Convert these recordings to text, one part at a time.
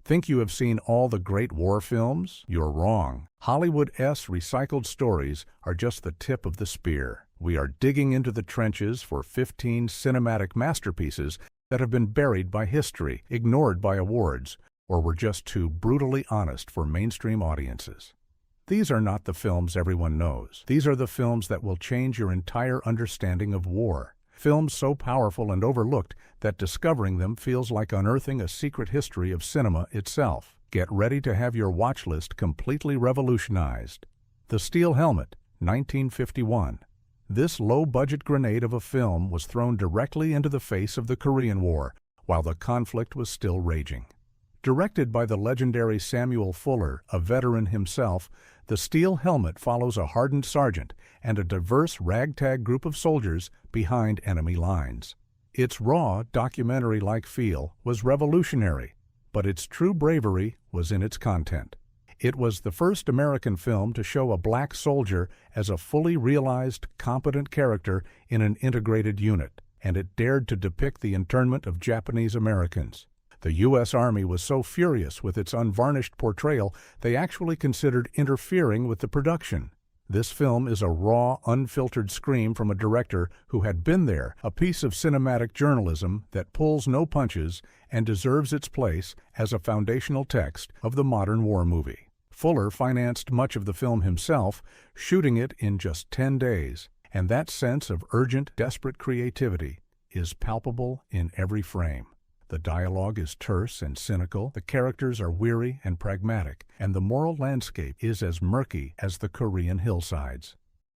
Think you have seen all the great war films? You're wrong. Hollywood's recycled stories are just the tip of the spear. We are digging into the trenches for 15 cinematic masterpieces that have been buried by history, ignored by awards, or were just too brutally honest for mainstream audiences. These are not the films everyone knows. These are the films that will change your entire understanding of war. Films so powerful and overlooked that discovering them feels like unearthing a secret history of cinema itself. Get ready to have your watch list completely revolutionized. The Steel Helmet, 1951. This low-budget grenade of a film was thrown directly into the face of the Korean War while the conflict was still raging. Directed by the legendary Samuel Fuller, a veteran himself, The Steel Helmet follows a hardened sergeant and a diverse ragtag group of soldiers behind enemy lines. Its raw, documentary-like feel was revolutionary, but its true bravery was in its content. It was the first American film to show a black soldier as a fully realized, competent character in an integrated unit, and it dared to depict the internment of Japanese Americans. The U.S. Army was so furious with its unvarnished portrayal, they actually considered interfering with the production. This film is a raw, unfiltered scream from a director who had been there, a piece of cinematic journalism that pulls no punches and deserves its place as a foundational text of the modern war movie. Fuller financed much of the film himself, shooting it in just 10 days, and that sense of urgent, desperate creativity is palpable in every frame. The dialogue is terse and cynical, the characters are weary and pragmatic, and the moral landscape is as murky as the Korean hillsides.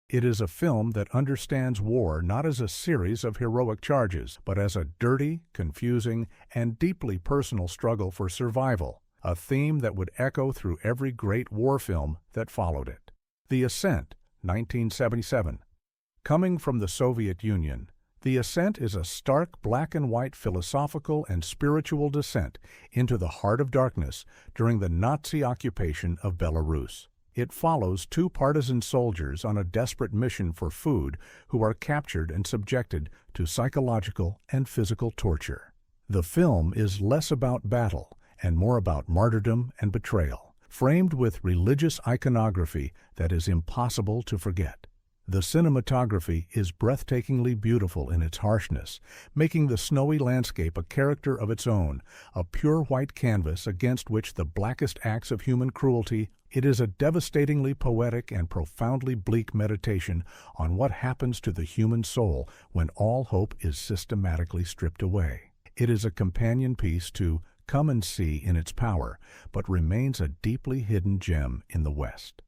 It is a film that understands war not as a series of heroic charges, but as a dirty, confusing, and deeply personal struggle for survival, a theme that would echo through every great war film that followed it. The Ascent, 1977. Coming from the Soviet Union, The Ascent is a stark black-and-white philosophical and spiritual descent into the heart of darkness during the Nazi occupation of Belarus. It follows two partisan soldiers on a desperate mission for food who are captured and subjected to psychological and physical torture. The film is less about battle and more about martyrdom and betrayal, framed with religious iconography that is impossible to forget. The cinematography is breathtakingly beautiful in its harshness, making the snowy landscape a character of its own, a pure white canvas against which the blackest acts of human cruelty. It is a devastatingly poetic and profoundly bleak meditation on what happens to the human soul when all hope is systematically stripped away. It is a companion piece to Come and See in its power, but remains a deeply hidden gem in the West.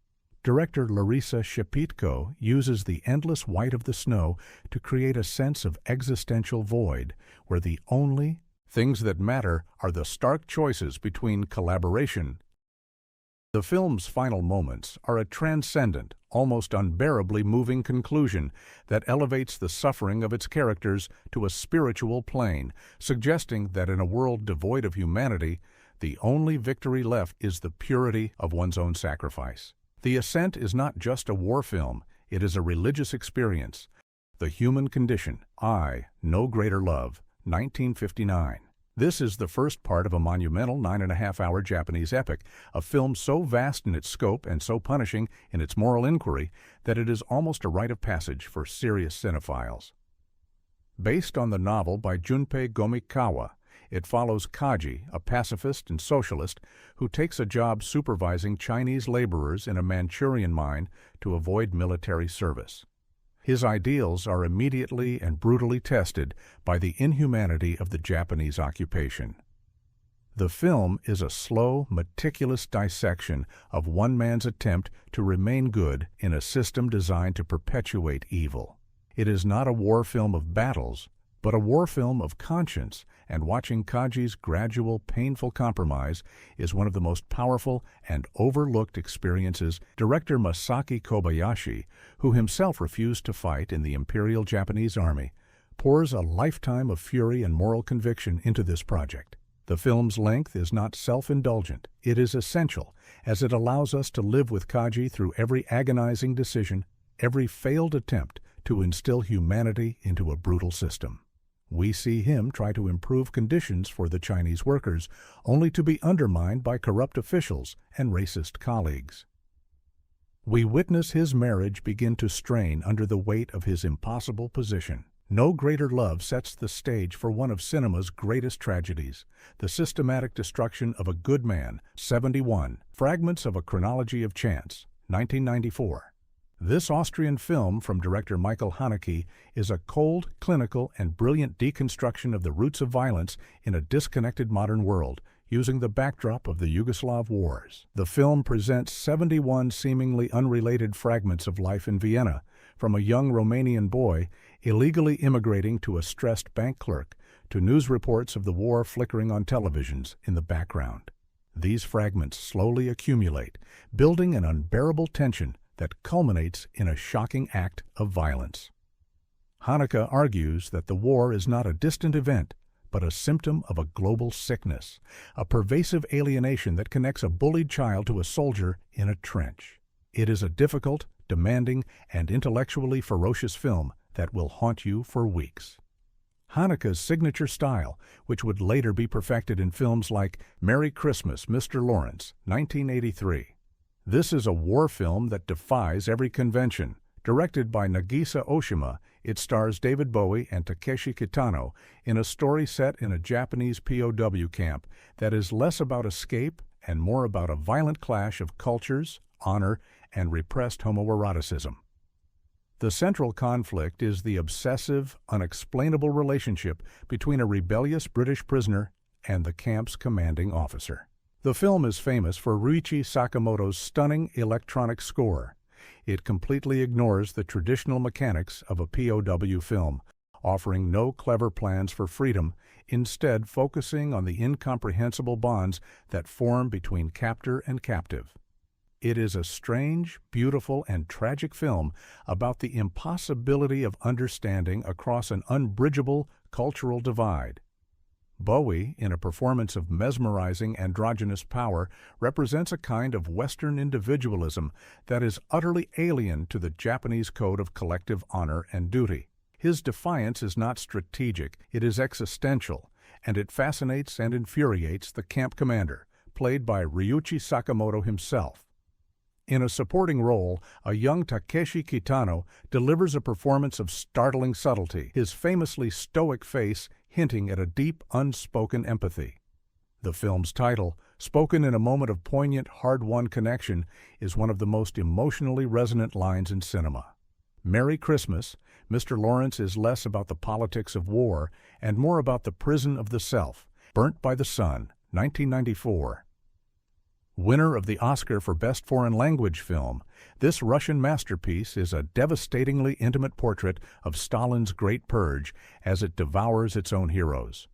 Director Larisa Shepitko uses the endless white of the snow to create a sense of existential void, where the only things that matter are the stark choices between collaboration. The film's final moments are a transcendent, almost unbearably moving conclusion that elevates the suffering of its characters to a spiritual plane, suggesting that in a world devoid of humanity, the only victory left is the purity of one's own sacrifice. The Ascent is not just a war film, it is a religious experience. The Human Condition, I, No Greater Love, 1959. This is the first part of a monumental 9.5-hour Japanese epic, a film so vast in its scope and so punishing in its moral inquiry that it is almost a rite of passage for serious cinephiles. Based on the novel by Junpei Gomikawa, it follows Kaji, a pacifist and socialist who takes a job supervising Chinese laborers in a Manchurian mine to avoid military service. His ideals are immediately and brutally tested by the inhumanity of the Japanese occupation. The film is a slow, meticulous dissection of one man's attempt to remain good in a system designed to perpetuate evil. It is not a war film of battles, but a war film of conscience, and watching Kaji's gradual, painful compromise is one of the most powerful and overlooked experiences. Director Masaki Kobayashi, who himself refused to fight in the Imperial Japanese Army, pours a lifetime of fury and moral conviction into this project. The film's length is not self-indulgent, it is essential, as it allows us to live with Kaji through every agonizing decision, every failed attempt to instill humanity into a brutal system. We see him try to improve conditions for the Chinese workers, only to be undermined by corrupt officials and racist colleagues. We witness his marriage begin to strain under the weight of his impossible position. No greater love sets the stage for one of cinema's greatest tragedies, the systematic destruction of a good man, 71, Fragments of a Chronology of Chance, 1994. This Austrian film from director Michael Haneke is a cold, clinical, and brilliant deconstruction of the roots of violence in a disconnected modern world, using the backdrop of the Yugoslav wars. The film presents 71 seemingly unrelated fragments of life in Vienna, from a young Romanian boy illegally immigrating to a stressed bank clerk, to news reports of the war flickering on televisions in the background. These fragments slowly accumulate, building an unbearable tension that culminates in a shocking act of violence. Haneke argues that the war is not a distant event, but a symptom of a global sickness, a pervasive alienation that connects a bullied child to a soldier in a trench. It is a difficult, demanding, and intellectually ferocious film that will haunt you for weeks. Haneke's signature style, which would later be perfected in films like Merry Christmas, Mr. Lawrence, 1983. This is a war film that defies every convention. Directed by Nagisa Oshima, it stars David Bowie and Takeshi Kitano in a story set in a Japanese POW camp that is less about escape and more about a violent clash of cultures, honor, and repressed homoeroticism. The central conflict is the obsessive, unexplainable relationship between a rebellious British prisoner and the camp's commanding officer. The film is famous for Ryuichi Sakamoto's stunning electronic score. It completely ignores the traditional mechanics of a POW film, offering no clever plans for freedom, instead focusing on the incomprehensible bonds that form between captor and captive. It is a strange, beautiful, and tragic film about the impossibility of understanding across an unbridgeable cultural divide. Bowie, in a performance of mesmerizing androgynous power, represents a kind of Western individualism that is utterly alien to the Japanese code of collective honor and duty. His defiance is not strategic, it is existential, and it fascinates and infuriates the camp commander, played by Ryuichi Sakamoto himself. In a supporting role, a young Takeshi Kitano delivers a performance of startling subtlety, his famously stoic face hinting at a deep, unspoken empathy. The film's title, spoken in a moment of poignant, hard-won connection, is one of the most emotionally resonant lines in cinema. Merry Christmas, Mr. Lawrence is less about the politics of war and more about the prison of the self, Burnt by the Sun, 1994. Winner of the Oscar for Best Foreign Language Film, this Russian masterpiece is a devastatingly intimate portrait of Stalin's Great Purge as it devours its own heroes.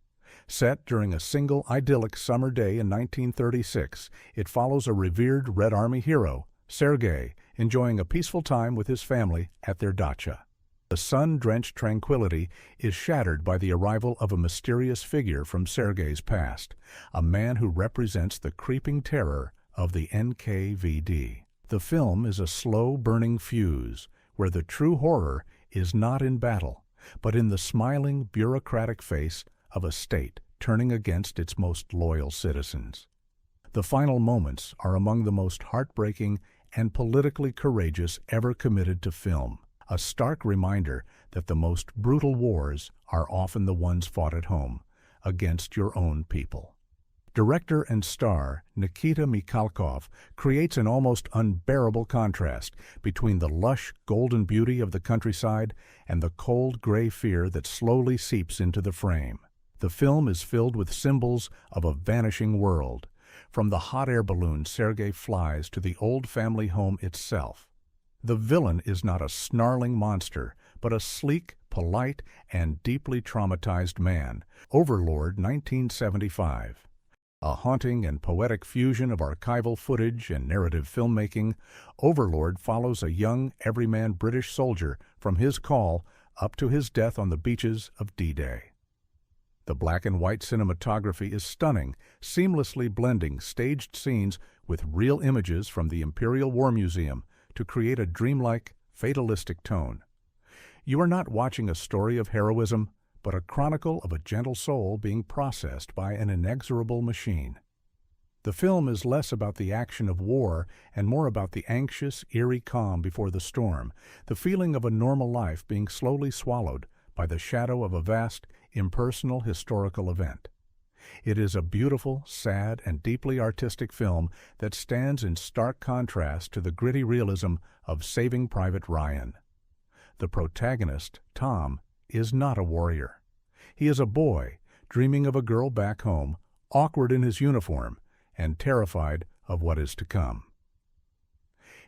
Set during a single idyllic summer day in 1936, it follows a revered Red Army hero, Sergei, enjoying a peaceful time with his family at their dacha. The sun-drenched tranquility is shattered by the arrival of a mysterious figure from Sergei's past, a man who represents the creeping terror of the NKVD. The film is a slow-burning fuse, where the true horror is not in battle, but in the smiling, bureaucratic face of a state turning against its most loyal citizens. The final moments are among the most heartbreaking and politically courageous ever committed to film. A stark reminder that the most brutal wars are often the ones fought at home, against your own people. Director and star Nikita Mikhalkov creates an almost unbearable contrast between the lush, golden beauty of the countryside and the cold, gray fear that slowly seeps into the frame. The film is filled with symbols of a vanishing world, from the hot air balloon Sergei flies to the old family home itself. The villain is not a snarling monster, but a sleek, polite, and deeply traumatized man, Overlord 1975. A haunting and poetic fusion of archival footage and narrative filmmaking, Overlord follows a young, everyman British soldier from his call up to his death on the beaches of D-Day. The black and white cinematography is stunning, seamlessly blending staged scenes with real images from the Imperial War Museum to create a dreamlike, fatalistic tone. You are not watching a story of heroism, but a chronicle of a gentle soul being processed by an inexorable machine. The film is less about the action of war and more about the anxious, eerie calm before the storm, the feeling of a normal life being slowly swallowed by the shadow of a vast, impersonal historical event. It is a beautiful, sad, and deeply artistic film that stands in stark contrast to the gritty realism of Saving Private Ryan. The protagonist, Tom, is not a warrior. He is a boy, dreaming of a girl back home, awkward in his uniform, and terrified of what is to come.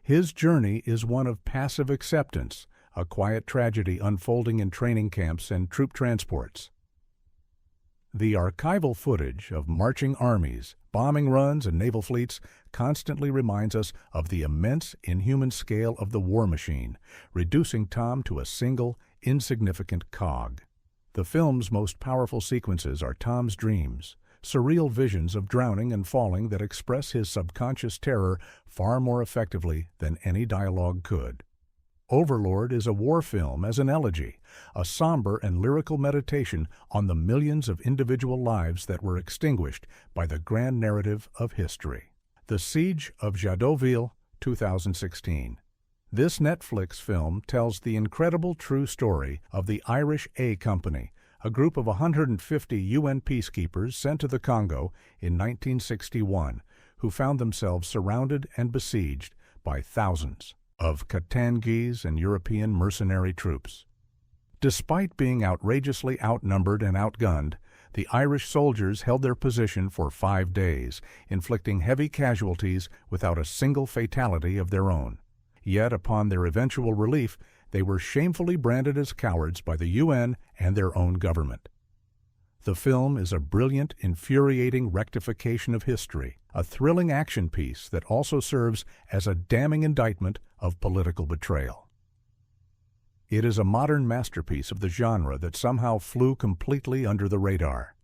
His journey is one of passive acceptance, a quiet tragedy unfolding in training camps and troop transports. The archival footage of marching armies, bombing runs, and naval fleets constantly reminds us of the immense, inhuman scale of the war machine, reducing Tom to a single, insignificant cog. The film's most powerful sequences are Tom's dreams, surreal visions of drowning and falling that express his subconscious terror far more effectively than any dialogue could. Overlord is a war film as an elegy, a somber and lyrical meditation on the millions of individual lives that were extinguished by the grand narrative of history. The Siege of Jadotville, 2016. This Netflix film tells the incredible true story of the Irish A Company, a group of 150 UN peacekeepers sent to the Congo in 1961, who found themselves surrounded and besieged by thousands of Katangese and European mercenary troops. Despite being outrageously outnumbered and outgunned, the Irish soldiers held their position for 5 days, inflicting heavy casualties without a single fatality of their own. Yet, upon their eventual relief, they were shamefully branded as cowards by the UN and their own government. The film is a brilliant, infuriating rectification of history, a thrilling action piece that also serves as a damning indictment of political betrayal. It is a modern masterpiece of the genre that somehow flew completely under the radar.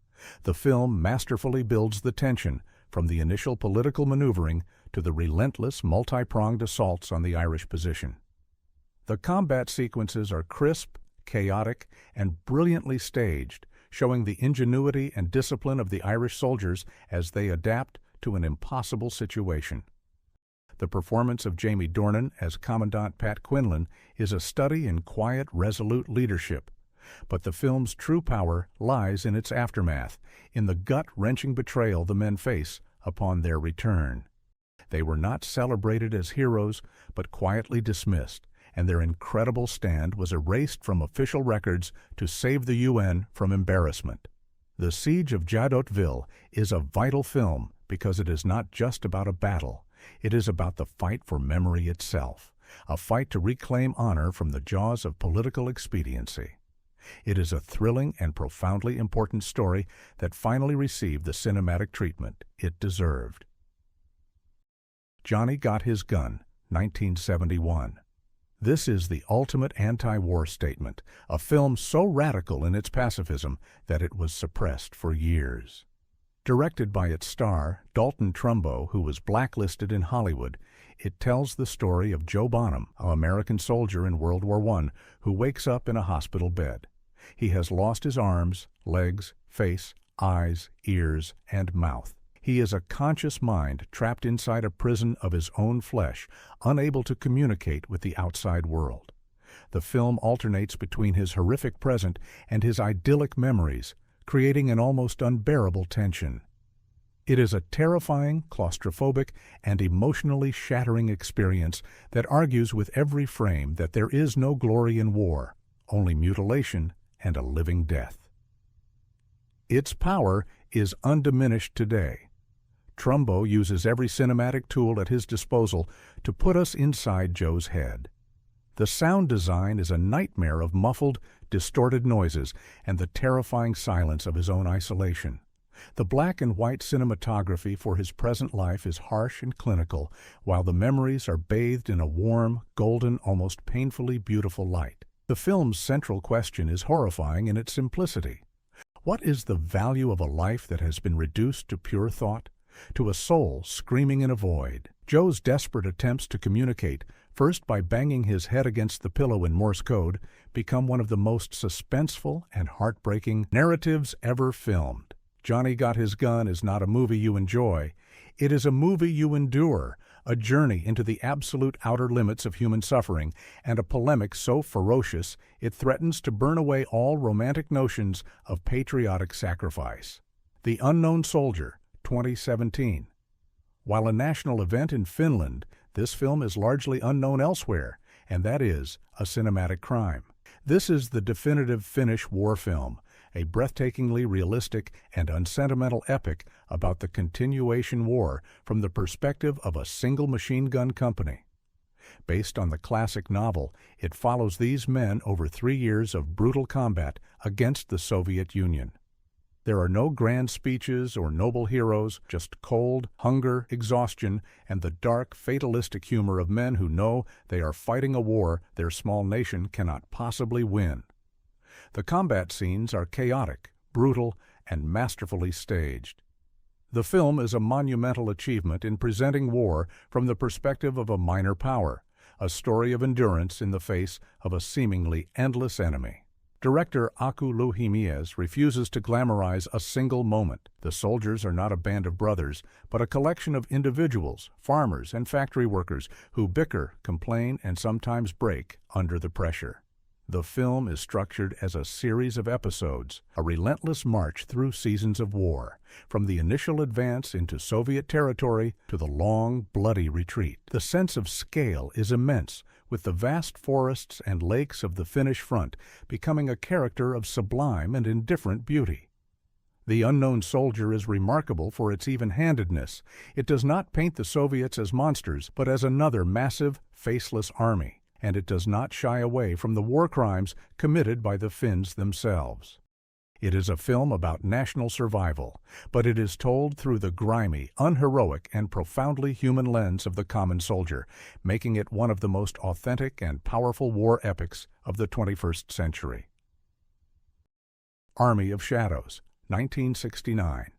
The film masterfully builds the tension from the initial political maneuvering to the relentless, multi-pronged assaults on the Irish position. The combat sequences are crisp, chaotic, and brilliantly staged, showing the ingenuity and discipline of the Irish soldiers as they adapt to an impossible situation. The performance of Jamie Dornan as Commandant Pat Quinlan is a study in quiet, resolute leadership, but the film's true power lies in its aftermath, in the gut-wrenching betrayal the men face upon their return. They were not celebrated as heroes, but quietly dismissed, and their incredible stand was erased from official records to save the UN from embarrassment. The Siege of Jadotville is a vital film because it is not just about a battle. It is about the fight for memory itself, a fight to reclaim honor from the jaws of political expediency. It is a thrilling and profoundly important story that finally received the cinematic treatment it deserved. Johnny Got His Gun, 1971. This is the ultimate anti-war statement, a film so radical in its pacifism that it was suppressed for years. Directed by its star, Dalton Trumbo, who was blacklisted in Hollywood, it tells the story of Joe Bonham, an American soldier in World War I, who wakes up in a hospital bed. He has lost his arms, legs, face, eyes, ears, and mouth. He is a conscious mind trapped inside a prison of his own flesh, unable to communicate with the outside world. The film alternates between his horrific present and his idyllic memories, creating an almost unbearable tension. It is a terrifying, claustrophobic, and emotionally shattering experience that argues with every frame that there is no glory in war, only mutilation and a living death. Its power is undiminished today. Trumbo uses every cinematic tool at his disposal to put us inside Joe's head. The sound design is a nightmare of muffled, distorted noises and the terrifying silence of his own isolation. The black and white cinematography for his present life is harsh and clinical, while the memories are bathed in a warm, golden, almost painfully beautiful light. The film's central question is horrifying in its simplicity. What is the value of a life that has been reduced to pure thought? To a soul screaming in a void? Joe's desperate attempts to communicate, first by banging his head against the pillow in Morse code, become one of the most suspenseful and heartbreaking narratives ever filmed. Johnny Got His Gun is not a movie you enjoy. It is a movie you endure, a journey into the absolute outer limits of human suffering, and a polemic so ferocious it threatens to burn away all romantic notions of patriotic sacrifice. The Unknown Soldier, 2017. While a national event in Finland, this film is largely unknown elsewhere, and that is a cinematic crime. This is the definitive Finnish war film, a breathtakingly realistic and unsentimental epic about the continuation war from the perspective of a single machine gun company. Based on the classic novel, it follows these men over 3 years of brutal combat against the Soviet Union. There are no grand speeches or noble heroes, just cold, hunger, exhaustion, and the dark, fatalistic humor of men who know they are fighting a war their small nation cannot possibly win. The combat scenes are chaotic, brutal, and masterfully staged. The film is a monumental achievement in presenting war from the perspective of a minor power, a story of endurance in the face of a seemingly endless enemy. Director Aku Louhimies refuses to glamorize a single moment. The soldiers are not a band of brothers, but a collection of individuals, farmers, and factory workers who bicker, complain, and sometimes break under the pressure. The film is structured as a series of episodes, a relentless march through seasons of war, from the initial advance into Soviet territory to the long, bloody retreat. The sense of scale is immense, with the vast forests and lakes of the Finnish front becoming a character of sublime and indifferent beauty. The Unknown Soldier is remarkable for its even-handedness. It does not paint the Soviets as monsters, but as another massive, faceless army, and it does not shy away from the war crimes committed by the Finns themselves. It is a film about national survival, but it is told through the grimy, unheroic, and profoundly human lens of the common soldier, making it one of the most authentic and powerful war epics of the 21st century. Army of Shadows, 1969.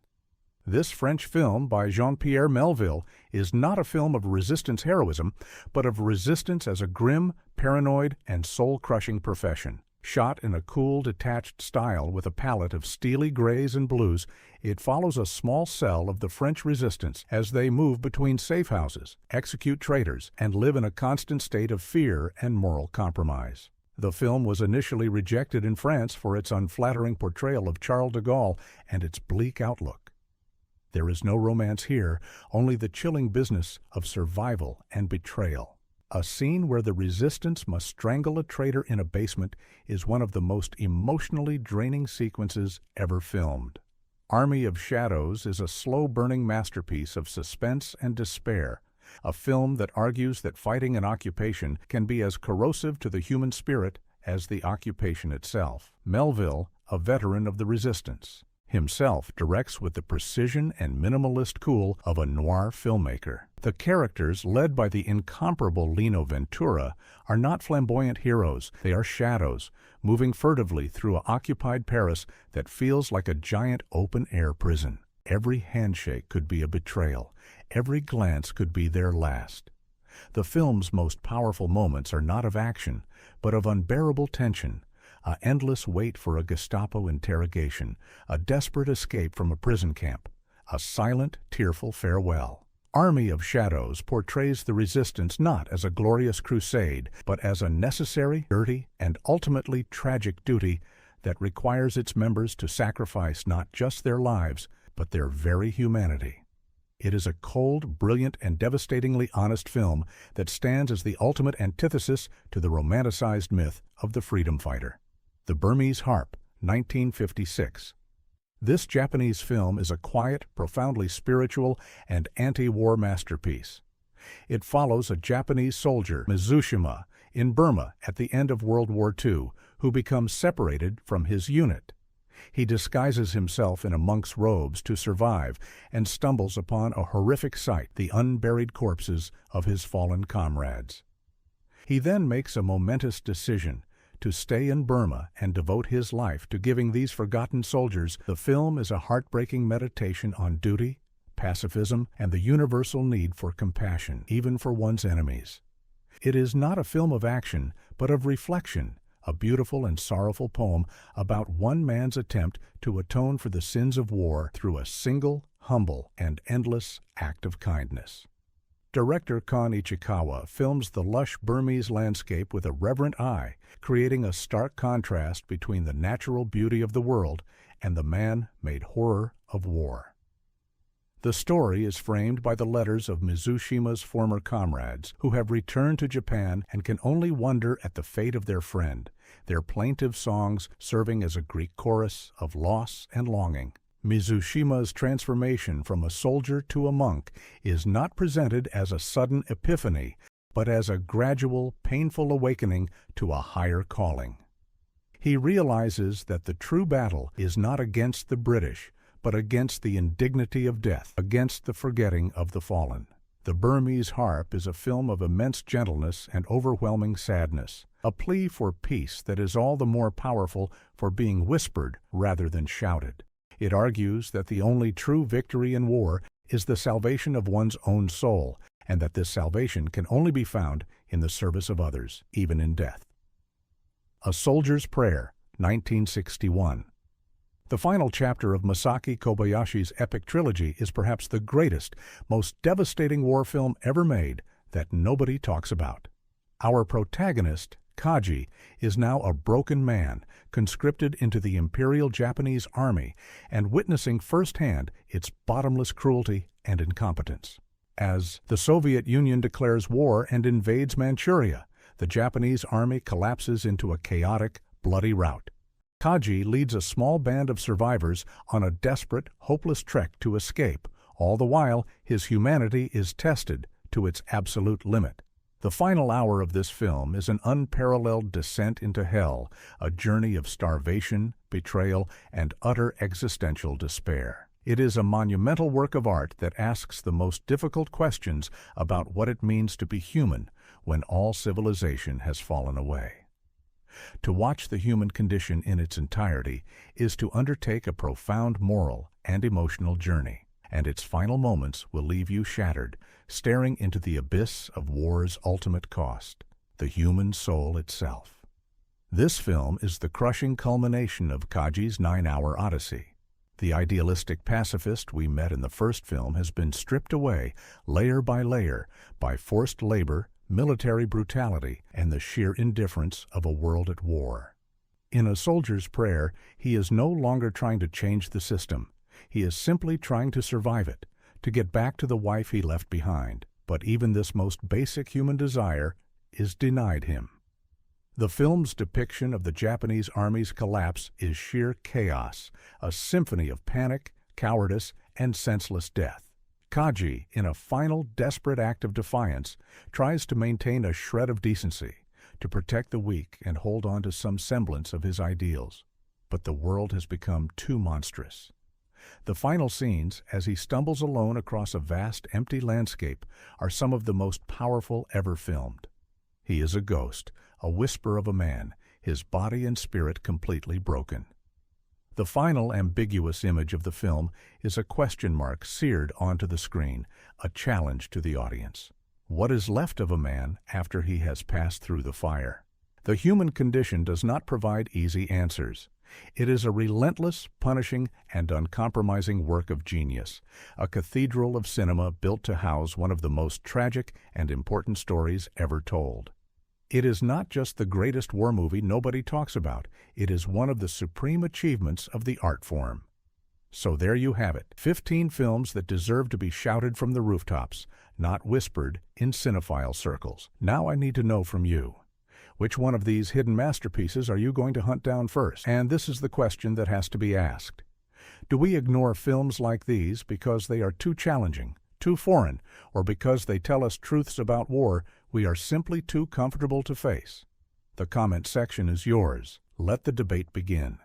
This French film by Jean-Pierre Melville is not a film of resistance heroism, but of resistance as a grim, paranoid, and soul-crushing profession. Shot in a cool, detached style with a palette of steely grays and blues, it follows a small cell of the French resistance as they move between safe houses, execute traitors, and live in a constant state of fear and moral compromise. The film was initially rejected in France for its unflattering portrayal of Charles de Gaulle and its bleak outlook. There is no romance here, only the chilling business of survival and betrayal. A scene where the resistance must strangle a traitor in a basement is one of the most emotionally draining sequences ever filmed. Army of Shadows is a slow-burning masterpiece of suspense and despair, a film that argues that fighting an occupation can be as corrosive to the human spirit as the occupation itself. Melville, a veteran of the resistance, himself directs with the precision and minimalist cool of a noir filmmaker. The characters, led by the incomparable Lino Ventura, are not flamboyant heroes. They are shadows, moving furtively through an occupied Paris that feels like a giant open-air prison. Every handshake could be a betrayal. Every glance could be their last. The film's most powerful moments are not of action, but of unbearable tension, an endless wait for a Gestapo interrogation, a desperate escape from a prison camp, a silent, tearful farewell. Army of Shadows portrays the resistance not as a glorious crusade, but as a necessary, dirty, and ultimately tragic duty that requires its members to sacrifice not just their lives, but their very humanity. It is a cold, brilliant, and devastatingly honest film that stands as the ultimate antithesis to the romanticized myth of the freedom fighter. The Burmese Harp, 1956. This Japanese film is a quiet, profoundly spiritual, and anti-war masterpiece. It follows a Japanese soldier, Mizushima, in Burma at the end of World War II, who becomes separated from his unit. He disguises himself in a monk's robes to survive and stumbles upon a horrific sight, the unburied corpses of his fallen comrades. He then makes a momentous decision to stay in Burma and devote his life to giving these forgotten soldiers. The film is a heartbreaking meditation on duty, pacifism, and the universal need for compassion, even for one's enemies. It is not a film of action, but of reflection, a beautiful and sorrowful poem about one man's attempt to atone for the sins of war through a single, humble, and endless act of kindness. Director Kon Ichikawa films the lush Burmese landscape with a reverent eye, creating a stark contrast between the natural beauty of the world and the man-made horror of war. The story is framed by the letters of Mizushima's former comrades who have returned to Japan and can only wonder at the fate of their friend, their plaintive songs serving as a Greek chorus of loss and longing. Mizushima's transformation from a soldier to a monk is not presented as a sudden epiphany, but as a gradual, painful awakening to a higher calling. He realizes that the true battle is not against the British, but against the indignity of death, against the forgetting of the fallen. The Burmese Harp is a film of immense gentleness and overwhelming sadness, a plea for peace that is all the more powerful for being whispered rather than shouted. It argues that the only true victory in war is the salvation of one's own soul, and that this salvation can only be found in the service of others, even in death. A Soldier's Prayer, 1961. The final chapter of Masaki Kobayashi's epic trilogy is perhaps the greatest, most devastating war film ever made that nobody talks about. Our protagonist, Kaji, is now a broken man, conscripted into the Imperial Japanese Army and witnessing firsthand its bottomless cruelty and incompetence. As the Soviet Union declares war and invades Manchuria, the Japanese army collapses into a chaotic, bloody rout. Kaji leads a small band of survivors on a desperate, hopeless trek to escape. All the while, his humanity is tested to its absolute limit. The final hour of this film is an unparalleled descent into hell, a journey of starvation, betrayal, and utter existential despair. It is a monumental work of art that asks the most difficult questions about what it means to be human when all civilization has fallen away. To watch the human condition in its entirety is to undertake a profound moral and emotional journey, and its final moments will leave you shattered, staring into the abyss of war's ultimate cost, the human soul itself. This film is the crushing culmination of Kaji's 9-hour odyssey. The idealistic pacifist we met in the first film has been stripped away, layer by layer, by forced labor, military brutality, and the sheer indifference of a world at war. In A Soldier's Prayer, he is no longer trying to change the system. He is simply trying to survive it, to get back to the wife he left behind. But even this most basic human desire is denied him. The film's depiction of the Japanese army's collapse is sheer chaos, a symphony of panic, cowardice, and senseless death. Kaji, in a final desperate act of defiance, tries to maintain a shred of decency, to protect the weak and hold on to some semblance of his ideals. But the world has become too monstrous. The final scenes, as he stumbles alone across a vast, empty landscape, are some of the most powerful ever filmed. He is a ghost, a whisper of a man, his body and spirit completely broken. The final ambiguous image of the film is a question mark seared onto the screen, a challenge to the audience. What is left of a man after he has passed through the fire? The human condition does not provide easy answers. It is a relentless, punishing, and uncompromising work of genius, a cathedral of cinema built to house one of the most tragic and important stories ever told. It is not just the greatest war movie nobody talks about. It is one of the supreme achievements of the art form. So there you have it, 15 films that deserve to be shouted from the rooftops, not whispered in cinephile circles. Now I need to know from you. Which one of these hidden masterpieces are you going to hunt down first? And this is the question that has to be asked. Do we ignore films like these because they are too challenging, too foreign, or because they tell us truths about war we are simply too comfortable to face? The comment section is yours. Let the debate begin.